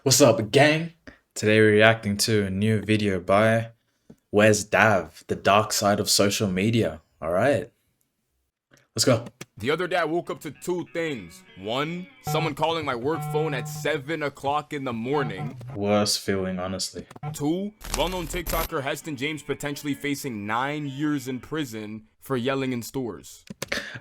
What's up, gang? Today we're reacting to a new video by Where's Dav, the dark side of social media. Alright, let's go. The other day I woke up to two things. One, someone calling my work phone at 7 o'clock in the morning. Worst feeling, honestly. Two, well-known TikToker Heston James potentially facing 9 years in prison for yelling in stores.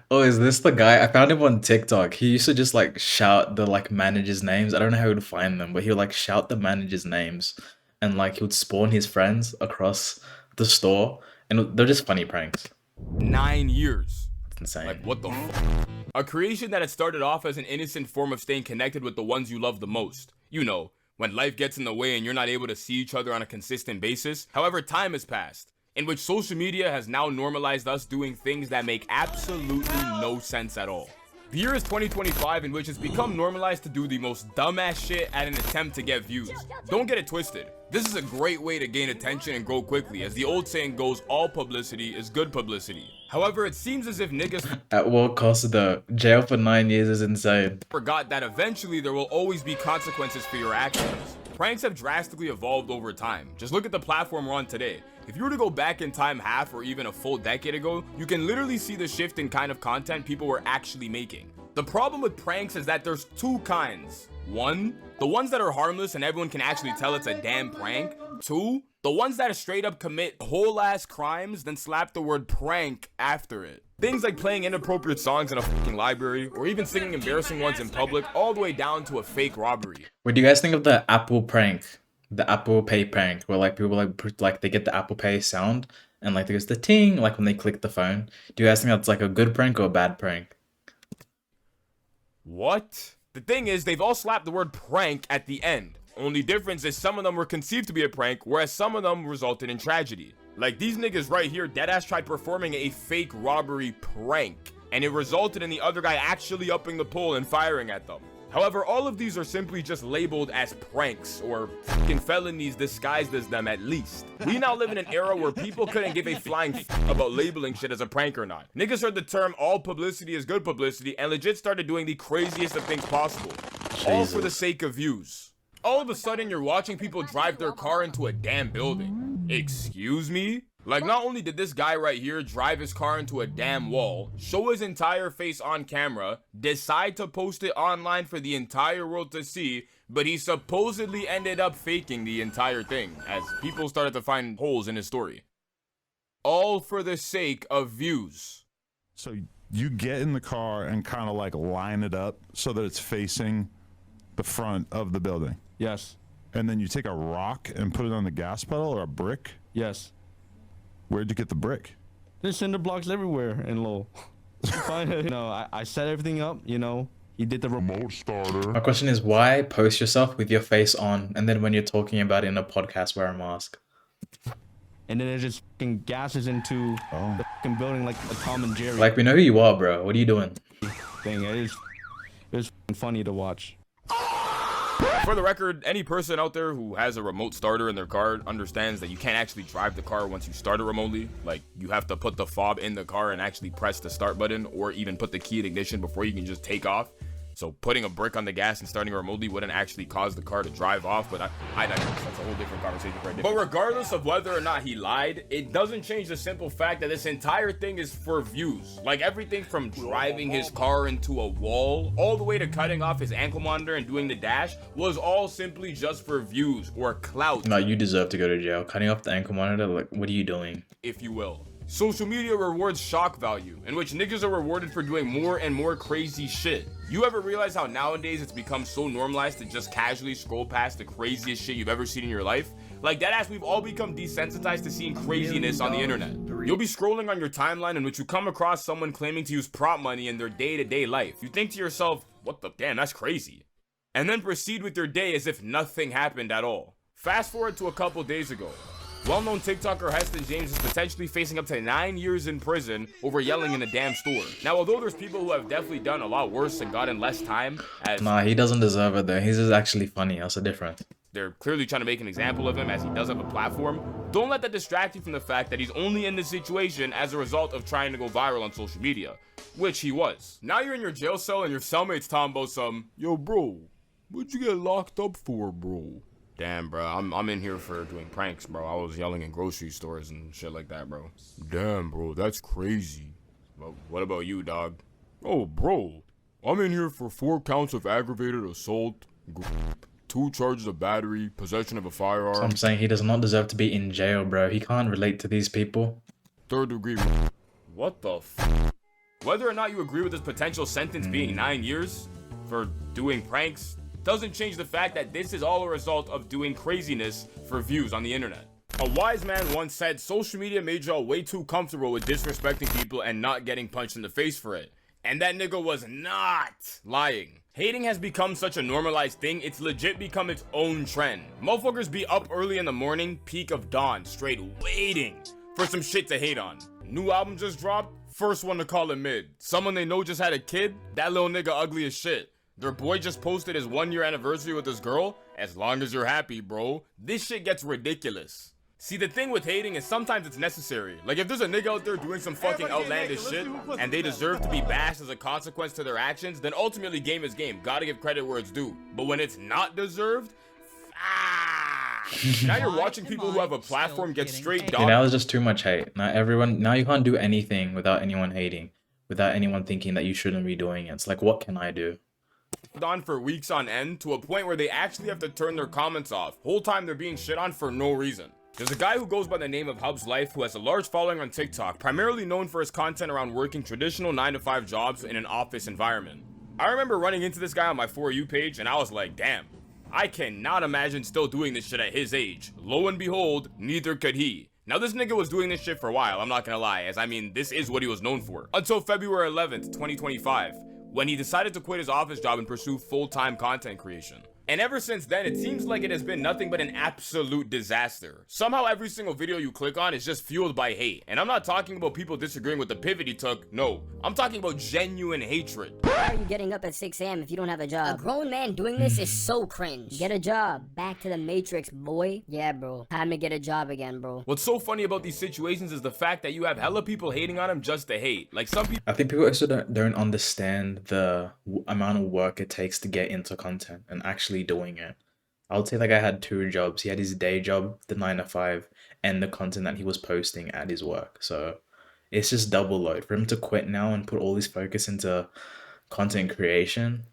Oh, is this the guy? I found him on TikTok. He used to just like shout the managers' names. I don't know how he would find them, but he would like shout the managers' names and like he would spawn his friends across the store. And they're just funny pranks. 9 years. It's insane. Like, what the fuck? A creation that had started off as an innocent form of staying connected with the ones you love the most. You know, when life gets in the way and you're not able to see each other on a consistent basis. However, time has passed, in which social media has now normalized us doing things that make absolutely no sense at all. The year is 2025, in which it's become normalized to do the most dumbass shit at an attempt to get views. Don't get it twisted. This is a great way to gain attention and grow quickly, as the old saying goes, all publicity is good publicity. However, it seems as if niggas At what cost though? Jail for 9 years is insane. forgot that eventually there will always be consequences for your actions. Pranks have drastically evolved over time. Just look at the platform we're on today. If you were to go back in time half or even a full decade ago, you can literally see the shift in kind of content people were actually making. The problem with pranks is that there's two kinds. One, the ones that are harmless and everyone can actually tell it's a damn prank. Two, the ones that straight up commit whole ass crimes then slap the word prank after it. Things like playing inappropriate songs in a fucking library or even singing embarrassing ones in public, all the way down to a fake robbery. What do you guys think of the Apple prank? The Apple Pay prank, where like people like they get the Apple Pay sound and like there's the ting like when they click the phone. Do you guys think that's like a good prank or a bad prank? What? The thing is, they've all slapped the word prank at the end. Only difference is some of them were conceived to be a prank, whereas some of them resulted in tragedy. Like these niggas right here, deadass tried performing a fake robbery prank, and it resulted in the other guy actually upping the pull and firing at them. However, all of these are simply just labeled as pranks, or fucking felonies disguised as them at least. We now live in an era where people couldn't give a flying f about labeling shit as a prank or not. Niggas heard the term all publicity is good publicity and legit started doing the craziest of things possible. All for the sake of views. All of a sudden, you're watching people drive their car into a damn building. Excuse me? Like, not only did this guy right here drive his car into a damn wall, show his entire face on camera, decide to post it online for the entire world to see, but he supposedly ended up faking the entire thing, as people started to find holes in his story. All for the sake of views. So you get in the car and kind of like line it up so that it's facing the front of the building. Yes. And then you take a rock and put it on the gas pedal or a brick. Yes. Where'd you get the brick? There's cinder blocks everywhere in Lowell. I set everything up, He did the remote starter. My question is, why post yourself with your face on and then when you're talking about it in a podcast wear a mask? And then it just fucking gases into the fucking building like a Tom and Jerry Like, we know who you are, bro. What are you doing? thing. It was fucking funny to watch. For the record, any person out there who has a remote starter in their car understands that you can't actually drive the car once you start it remotely. Like, you have to put the fob in the car and actually press the start button, or even put the key in ignition before you can just take off. So putting a brick on the gas and starting it remotely wouldn't actually cause the car to drive off, but I digress. That's a whole different conversation right there. But regardless of whether or not he lied, it doesn't change the simple fact that this entire thing is for views. Like everything from driving his car into a wall, all the way to cutting off his ankle monitor and doing the dash, was all simply just for views or clout. No, you deserve to go to jail. Cutting off the ankle monitor, like, what are you doing? If you will. Social media rewards shock value, in which niggas are rewarded for doing more and more crazy shit. You ever realize how nowadays it's become so normalized to just casually scroll past the craziest shit you've ever seen in your life? Like deadass, we've all become desensitized to seeing craziness on the internet. You'll be scrolling on your timeline in which you come across someone claiming to use prop money in their day-to-day life. You think to yourself, what the damn, that's crazy. And then proceed with your day as if nothing happened at all. Fast forward to a couple days ago. Well-known TikToker Heston James is potentially facing up to 9 years in prison over yelling in a damn store. Now, although there's people who have definitely done a lot worse and gotten less time, as Nah, he doesn't deserve it though. He's just actually funny. That's the difference. they're clearly trying to make an example of him as he does have a platform, don't let that distract you from the fact that he's only in this situation as a result of trying to go viral on social media, which he was. Now you're in your jail cell and your cellmate's talking about some, yo bro, What'd you get locked up for, bro? Damn, bro, I'm in here for doing pranks, bro. I was yelling in grocery stores and shit like that, bro. Damn, bro, that's crazy. Well, what about you, dog? Oh, bro, I'm in here for 4 counts of aggravated assault, 2 charges of battery, possession of a So firearm, I'm saying he does not deserve to be in jail, bro. He can't relate to these people. 3rd degree. What the Whether or not you agree with this potential sentence being 9 years for doing pranks doesn't change the fact that this is all a result of doing craziness for views on the internet. A wise man once said social media made y'all way too comfortable with disrespecting people and not getting punched in the face for it. And that nigga was not lying. Hating has become such a normalized thing, it's legit become its own trend. Motherfuckers be up early in the morning, peak of dawn, straight waiting for some shit to hate on. New album just dropped, first one to call it mid. Someone they know just had a kid, that little nigga ugly as shit. Their boy just posted his 1-year anniversary with his girl, as long as you're happy, bro. This shit gets ridiculous. See, the thing with hating is sometimes it's necessary. Like, if there's a nigga out there doing some fucking outlandish shit, and they deserve to be bashed as a consequence to their actions, then ultimately game is game. Gotta give credit where it's due. But when it's not deserved, now you're watching people who have a platform get straight Yeah, dog. now there's just too much hate. Now you can't do anything without anyone hating, without anyone thinking that you shouldn't be doing it. It's like, what can I do? On for weeks on end to a point where they actually have to turn their comments off. Whole time they're being shit on for no reason. There's a guy who goes by the name of Hub's Life who has a large following on TikTok, primarily known for his content around working traditional 9-to-5 jobs in an office environment. I remember running into this guy on my For You page and I was like, damn, I cannot imagine still doing this shit at his age. Lo and behold, neither could he. Now this nigga was doing this shit for a while, I'm not gonna lie, as I mean, this is what he was known for. Until February 11th, 2025, when he decided to quit his office job and pursue full-time content creation. And ever since then, it seems like it has been nothing but an absolute disaster. Somehow every single video you click on is just fueled by hate. And I'm not talking about people disagreeing with the pivot he took, no. I'm talking about genuine hatred. Why are you getting up at 6 a.m. if you don't have a job? A grown man doing this is so cringe. Get a job. Back to the Matrix, boy. Yeah, bro. Time to get a job again, bro. What's so funny about these situations is the fact that you have hella people hating on him just to hate. Like some people I think people also don't understand the amount of work it takes to get into content and actually doing it. I would say that guy had 2 jobs. He had his day job, the 9-to-5, and the content that he was posting at his work. So it's just double load for him to quit now and put all his focus into content creation.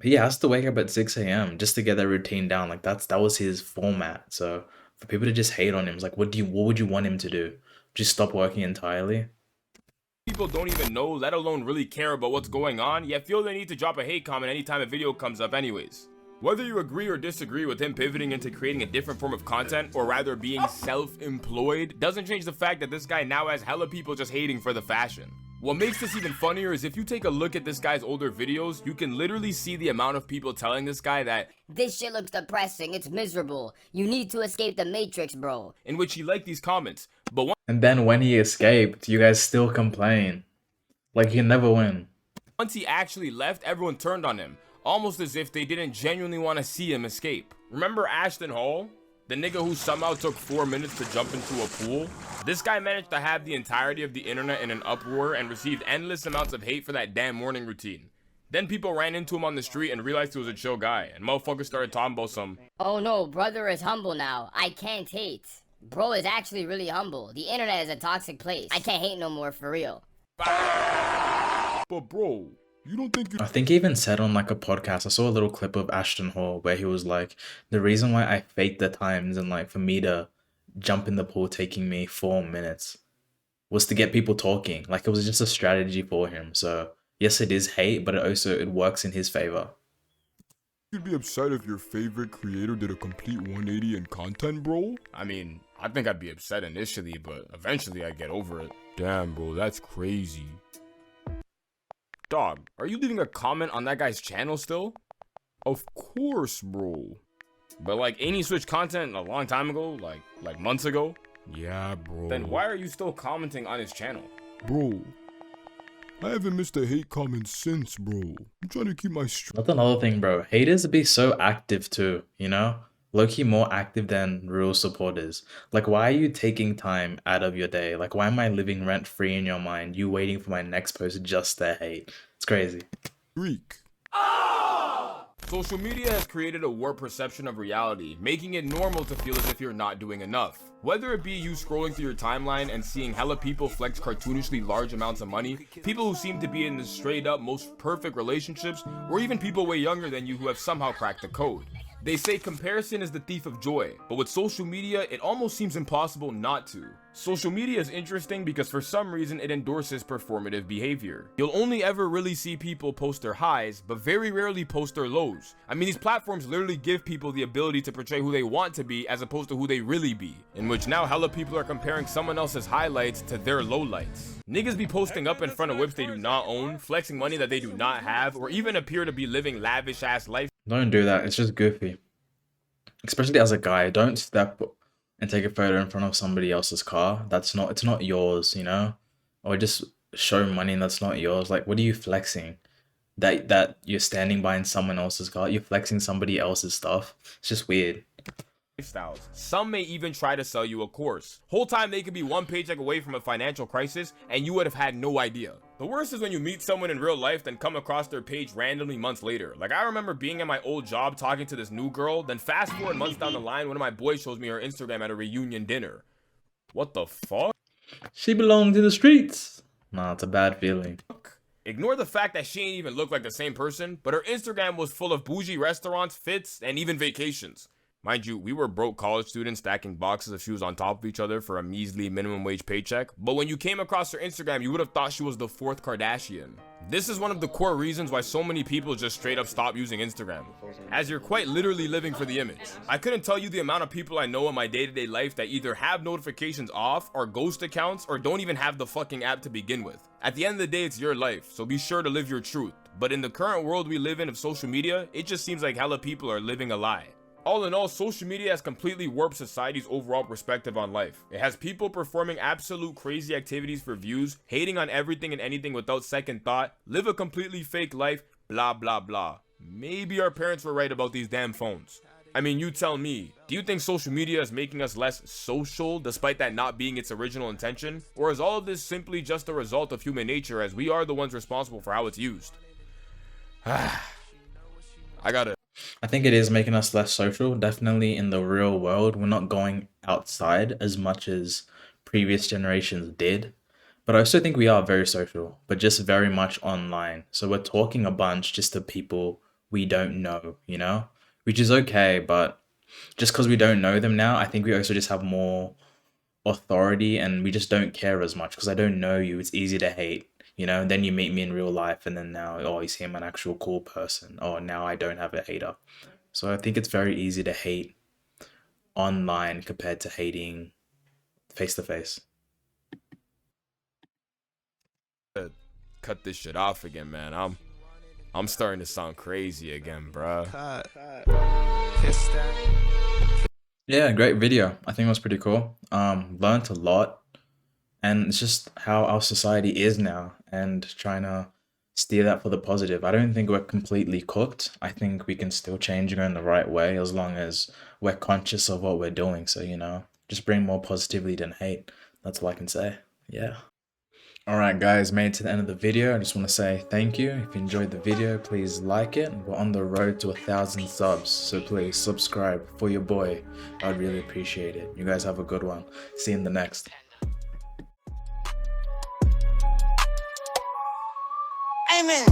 He has to wake up at 6 a.m. just to get that routine down. Like that was his format. So for people to just hate on him, it's like, what would you want him to do? Just stop working entirely? don't even know, let alone really care about what's going on, yet feel the need to drop a hate comment anytime a video comes up anyways. Whether you agree or disagree with him pivoting into creating a different form of content, or rather being self-employed, doesn't change the fact that this guy now has hella people just hating for the fashion. What makes this even funnier is if you take a look at this guy's older videos, you can literally see the amount of people telling this guy that This shit looks depressing. It's miserable. You need to escape the Matrix, bro. in which he liked these comments, but And then when he escaped, you guys still complain. Like, you never win. once he actually left, everyone turned on him, almost as if they didn't genuinely want to see him escape. Remember Ashton Hall? The nigga who somehow took 4 minutes to jump into a pool? This guy managed to have the entirety of the internet in an uproar and received endless amounts of hate for that damn morning routine. Then people ran into him on the street and realized he was a chill guy, and motherfuckers started talking about some Oh no, brother is humble now. I can't hate. Bro is actually really humble. The internet is a toxic place. I can't hate no more, for real. but bro, you don't think you I think he even said on like a podcast, I saw a little clip of Ashton Hall where he was like, the reason why I faked the times and like for me to jump in the pool taking me 4 minutes was to get people talking. Like it was just a strategy for him. So yes, it is hate, but it works in his favor. You'd be upset if your favorite creator did a complete 180 in content, bro? I mean, I think I'd be upset initially, but eventually I'd get over it. Damn, bro, that's crazy. Dog, are you leaving a comment on that guy's channel still? Of course, bro. But like, ain't he switched content a long time ago? Like months ago? Yeah, bro. Then why are you still commenting on his channel? Bro, I haven't missed a hate comment since, bro. I'm trying to keep my That's another thing, bro. Haters be so active too, you know? Low-key more active than real supporters. Like, why are you taking time out of your day? Like, why am I living rent-free in your mind? You waiting for my next post just to hate. It's crazy. streak. Social media has created a warped perception of reality, making it normal to feel as if you're not doing enough. Whether it be you scrolling through your timeline and seeing hella people flex cartoonishly large amounts of money, people who seem to be in the straight up most perfect relationships, or even people way younger than you who have somehow cracked the code. They say comparison is the thief of joy, but with social media, it almost seems impossible not to. Social media is interesting because for some reason it endorses performative behavior. You'll only ever really see people post their highs, but very rarely post their lows. I mean, these platforms literally give people the ability to portray who they want to be as opposed to who they really be, in which now hella people are comparing someone else's highlights to their lowlights. Niggas be posting up in front of whips they do not own, flexing money that they do not have, or even appear to be living lavish ass life. Don't do that. It's just goofy. Especially as a guy, don't step and take a photo in front of somebody else's car. It's not yours, you know? Or just show money that's not yours. Like, what are you flexing? That you're standing by in someone else's car? You're flexing somebody else's stuff? It's just weird. Lifestyles. Some may even try to sell you a course. Whole time they could be one paycheck away from a financial crisis and you would have had no idea. The worst is when you meet someone in real life then come across their page randomly months later. Like, I remember being at my old job talking to this new girl, then fast forward months down the line, one of my boys shows me her Instagram at a reunion dinner. What the fuck? She belongs in the streets. Nah, it's a bad feeling. Ignore the fact that she ain't even look like the same person, but her Instagram was full of bougie restaurants, fits, and even vacations. Mind you, we were broke college students stacking boxes of shoes on top of each other for a measly minimum wage paycheck, but when you came across her Instagram, you would have thought she was the 4th Kardashian. This is one of the core reasons why so many people just straight up stop using Instagram, as you're quite literally living for the image. I couldn't tell you the amount of people I know in my day-to-day life that either have notifications off, or ghost accounts, or don't even have the fucking app to begin with. At the end of the day, it's your life, so be sure to live your truth. But in the current world we live in of social media, it just seems like hella people are living a lie. All in all, social media has completely warped society's overall perspective on life. It has people performing absolute crazy activities for views, hating on everything and anything without second thought, live a completely fake life, blah blah blah. Maybe our parents were right about these damn phones. I mean, you tell me, do you think social media is making us less social despite that not being its original intention? Or is all of this simply just a result of human nature as we are the ones responsible for how it's used? I think it is making us less social. Definitely in the real world, we're not going outside as much as previous generations did. But I also think we are very social, but just very much online. So we're talking a bunch just to people we don't know, you know? Which is okay, but just because we don't know them now, I think we also just have more authority and we just don't care as much because I don't know you. It's easy to hate. You know, then you meet me in real life and then now, oh, you see I'm an actual cool person. Oh, now I don't have a hater. So I think it's very easy to hate online compared to hating face to face. Cut this shit off again, man. I'm starting to sound crazy again, bruh. Yeah, great video. I think it was pretty cool. Learned a lot. And it's just how our society is now and trying to steer that for the positive. I don't think we're completely cooked. I think we can still change and go in the right way as long as we're conscious of what we're doing. So, you know, just bring more positivity than hate. That's all I can say. Yeah. All right, guys, made it to the end of the video. I just want to say thank you. If you enjoyed the video, please like it. We're on the road to 1,000 subs. So please subscribe for your boy. I'd really appreciate it. You guys have a good one. See you in the next. Amen.